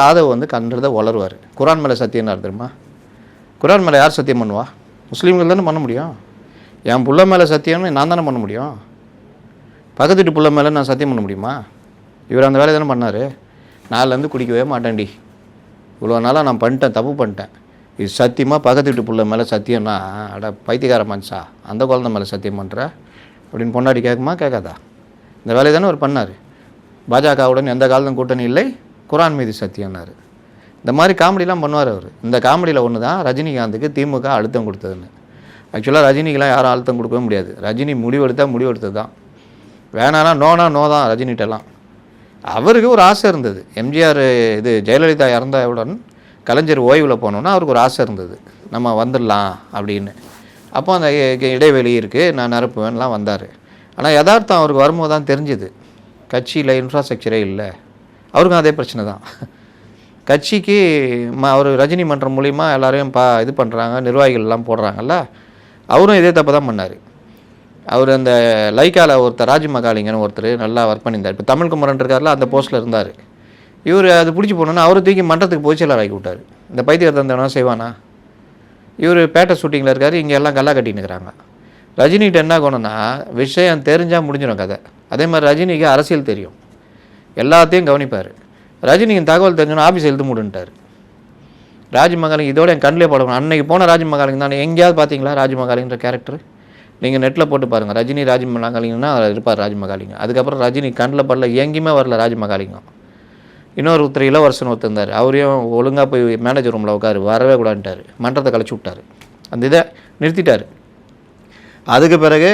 ஆதவ் வந்து கண்டதை வளருவார். குரான் மேலே சத்தியம் தெரியுமா? குரான் மேலே யார் சத்தியம் பண்ணுவா? முஸ்லீம்கள் தானே பண்ண முடியும். என் புள்ள மேலே சத்தியம்னு நான் தானே பண்ண முடியும். பக்கத்து வீட்டு புள்ள மேலே நான் சத்தியம் பண்ண முடியுமா? இவர் அந்த வேலையை தானே பண்ணார். நாளிலேருந்து குடிக்கவே மாட்டேன்டி, இவ்வளோ நாளாக நான் பண்ணிட்டேன், தப்பு பண்ணிட்டேன், இது சத்தியமாக பக்கத்து வீட்டு புள்ள மேலே சத்தியம்னா, அட பைத்தியக்கார மனுஷா, அந்த குழந்தை மேலே சத்தியம் பண்ணுற அப்படின்னு பொண்டாடி கேட்குமா? கேட்காதா? இந்த வேலையை தானே அவர் பண்ணார். பாஜகவுடன் எந்த காலத்தும் கூட்டணி இல்லை, குரான் மீது சத்தியம்னாரு. இந்த மாதிரி காமெடிலாம் பண்ணுவார் அவர். இந்த காமெடியில் ஒன்று தான் ரஜினிகாந்துக்கு திமுக அழுத்தம் கொடுத்ததுன்னு. ஆக்சுவலாக ரஜினிக்கெலாம் யாரும் அழுத்தம் கொடுக்கவே முடியாது. ரஜினி முடிவெடுத்தது தான். வேணானா நோனா நோ தான் ரஜினிகிட்டலாம். அவருக்கு ஒரு ஆசை இருந்தது. எம்ஜிஆர் இது ஜெயலலிதா இறந்தவுடன் கலைஞர் ஓய்வில் போனோன்னா அவருக்கு ஒரு ஆசை இருந்தது, நம்ம வந்துடலாம் அப்படின்னு. அப்போ அந்த இடைவெளி இருக்குது, நான் நிரப்புவேன்லாம் வந்தார். ஆனால் யதார்த்தம் அவருக்கு வரும்போது தான் தெரிஞ்சுது, கட்சியில் இன்ஃப்ராஸ்ட்ரக்சரே இல்லை. அவருக்கும் அதே பிரச்சனை தான். கட்சிக்கு அவர் ரஜினி மன்றம் மூலிமா எல்லோரையும் இது பண்ணுறாங்க, நிர்வாகிகள்லாம் போடுறாங்கல்ல, அவரும் இதே தப்பு தான் பண்ணார். அவர் அந்த லைக்காவில் ஒருத்தர் ராஜ்மகாலிங்கன்னு ஒருத்தர் நல்லா ஒர்க் பண்ணியிருந்தார். இப்போ தமிழ்குமரன் இருக்கார்ல, அந்த போஸ்ட்டில் இருந்தார். இவர் அது பிடிச்சி போனோன்னா அவரை தூக்கி மன்றத்துக்கு பொதுச்செயலாளர் ஆக்கி விட்டார். இந்த பைத்தியத்தை தந்தவனா செய்வானா? இவர் பேட்டை ஷூட்டிங்கில் இருக்கார், இங்கே எல்லாம் கல்லா கட்டின்னு இருக்கிறாங்க. ரஜினிகிட்ட என்ன கொணுன்னா விஷயம் தெரிஞ்சால் முடிஞ்சிடும் கதை. அதே மாதிரி ரஜினிக்கு அரசியல் தெரியும், எல்லாத்தையும் கவனிப்பார். ரஜினிக்கு தகவல் தெரிஞ்சோன்னா ஆஃபீஸ் எழுத்து மூடுன்ட்டார். ராஜ்மகாலிங்க இதோட என் கண்ணிலே படணும். அன்றைக்கி போன ராஜ்மகாலிங்க தானே, எங்கேயாவது பார்த்தீங்களா ராஜ்மகாலிங்கிற கேரக்டர்? நீங்கள் நெட்டில் போட்டு பாருங்கள், ரஜினி ராஜ்மகாலிங்கன்னா இருப்பார் ராஜ்மகாலிங்க. அதுக்கப்புறம் ரஜினி கண்ணில் படல, எங்கேயுமே வரல ராஜ்மகாலிங்கம். இன்னொரு ஒருத்தர் இளவரசன் ஒருத்தந்தார், அவரையும் ஒழுங்காக போய் மேனேஜர் ரூமில் உட்காரு, வரவே கூடாதுட்டார், மன்றத்தை கழிச்சு விட்டார், அந்த இதை நிறுத்திட்டார். அதுக்கு பிறகு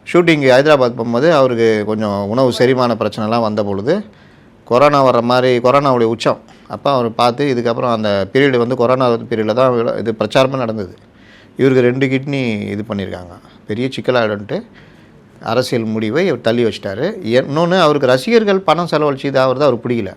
ஷூட்டிங்கு ஹைதராபாத் போகும்போது அவருக்கு கொஞ்சம் உணவு செரிமான பிரச்சனைலாம் வந்த பொழுது கொரோனா வர்ற மாதிரி, கொரோனாவுடைய உச்சம் அப்போ அவர் பார்த்து, இதுக்கப்புறம் அந்த பீரியடு வந்து கொரோனா பீரியடில் தான் இது பிரச்சாரமே நடந்தது. இவருக்கு 2 கிட்னி இது பண்ணியிருக்காங்க, பெரிய சிக்கலாகிடுன்ட்டு அரசியல் முடிவை இவர் தள்ளி வச்சிட்டாரு. இன்னொன்று, அவருக்கு ரசிகர்கள் பணம் செலவழிச்சு இது அவருக்கு பிடிக்கல.